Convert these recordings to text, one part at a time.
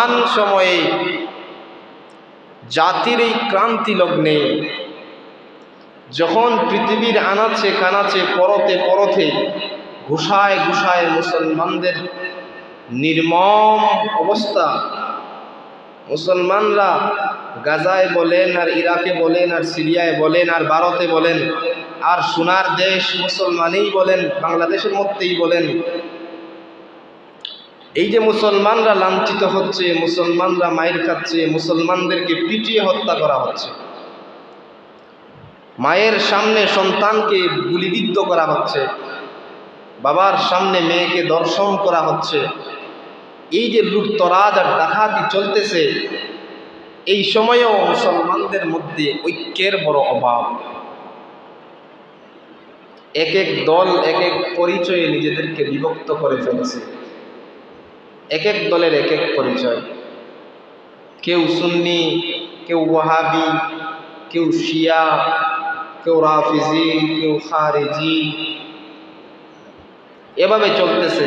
মহান সময়ে জাতির এই ক্রান্তি লগ্নে যখন পৃথিবীর আনাচে কানাচে পরতে পরতে ঘুষায় ঘুষায় মুসলমানদের নির্মম অবস্থা, মুসলমানরা গাজায় বলেন আর ইরাকে বলেন আর সিরিয়ায় বলেন আর ভারতে বলেন আর সোনার দেশ মুসলমানেই বলেন, বাংলাদেশের মধ্যেই বলেন, এই যে মুসলমানরা লাঞ্ছিত হচ্ছে, মুসলমানরা মায়ের খাচ্ছে, মুসলমানদেরকে পিটিয়ে হত্যা করা হচ্ছে, মায়ের সামনে সন্তানকে গুলিবিদ্ধ করা হচ্ছে, বাবার সামনে মেয়েকে ধর্ষণ করা হচ্ছে, এই যে লুটতরাজ আর ডাকাতি চলতেছে, এই সময়েও মুসলমানদের মধ্যে ঐক্যের বড় অভাব। এক এক দল এক এক পরিচয়ে নিজেদেরকে বিভক্ত করে ফেলেছে, এক এক দলের এক এক পরিচয়, কেউ সুন্নি, কেউ ওয়াহাবি, কেউ শিয়া, কেউ রাফিজি, কেউ খারিজি, এভাবে চলতেছে।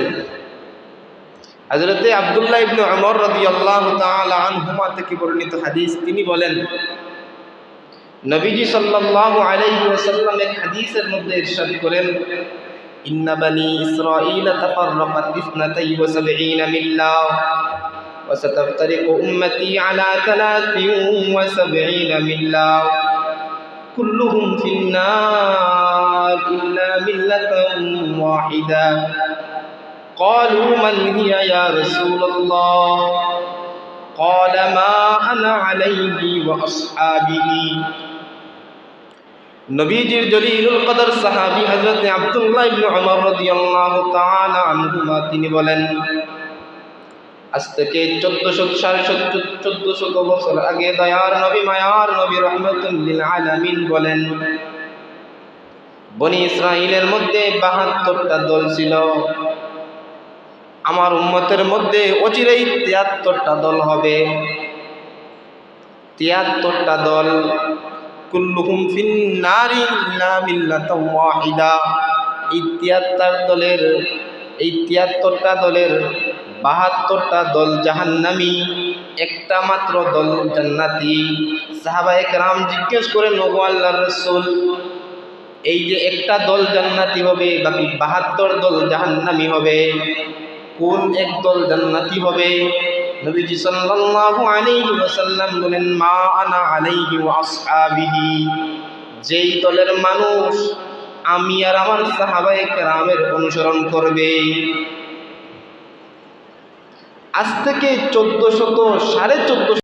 হযরতে আব্দুল্লাহ ইবনে উমর রাদিয়াল্লাহু তাআলা আনহুমা থেকে বর্ণিত হাদিস, তিনি বলেন, নবীজি সাল্লাল্লাহু আলাইহি ওয়াসাল্লাম এক হাদিসের মধ্যে ইরশাদ করেন, ইন্না বানি ইসরাঈল তাফাররাকাত 72 মিল্লাহ ওয়া সাতাফতারিকু উম্মতি আলা 73 মিল্লাহ কুল্লুহুম ফিন্নার ইল্লা মিল্লাতান ওয়াহিদা। قالوا من هي يا رسول الله؟ قال ما أنا عليه وأصحابه। নবীজির জলিলুল কদর সাহাবী হযরত আব্দুল্লাহ ইবনে উমর রাদিয়াল্লাহু তাআলা আনহুমা তিনি বলেন, আজ থেকে 1400 বছর আগে দয়ার নবী মায়ার নবী রাহমাতুল লিল আলামিন বলেন, বনি ইসরাইলের মধ্যে 72টা দল ছিল, আমার উম্মতের মধ্যে অচিরেই 73টা দল হবে। 73টা দল, কুল্লুহুম ফিন্নারি ইল্লা মিল্লাতান ওয়াহিদা। এই 73টা দলের 72টা দল জাহান্নামী, একটা মাত্র দল জান্নাতি। সাহাবায়ে কেরাম জিজ্ঞেস করেন, ওগো আল্লাহর রাসূল, এই যে একটা দল জান্নাতি হবে, বাকি 72 দল জাহান্নামী হবে, কোন এক দল জান্নাতি হবে? নবীজি সাল্লাল্লাহু আলাইহি ওয়াসাল্লাম বলেন, মা আনা আলাইহি ওয়া আসহাবিহি। যেই দলের মানুষ আমি আর আমার সাহাবায়ে কেরামের অনুসরণ করবে। আজ থেকে 1400 1450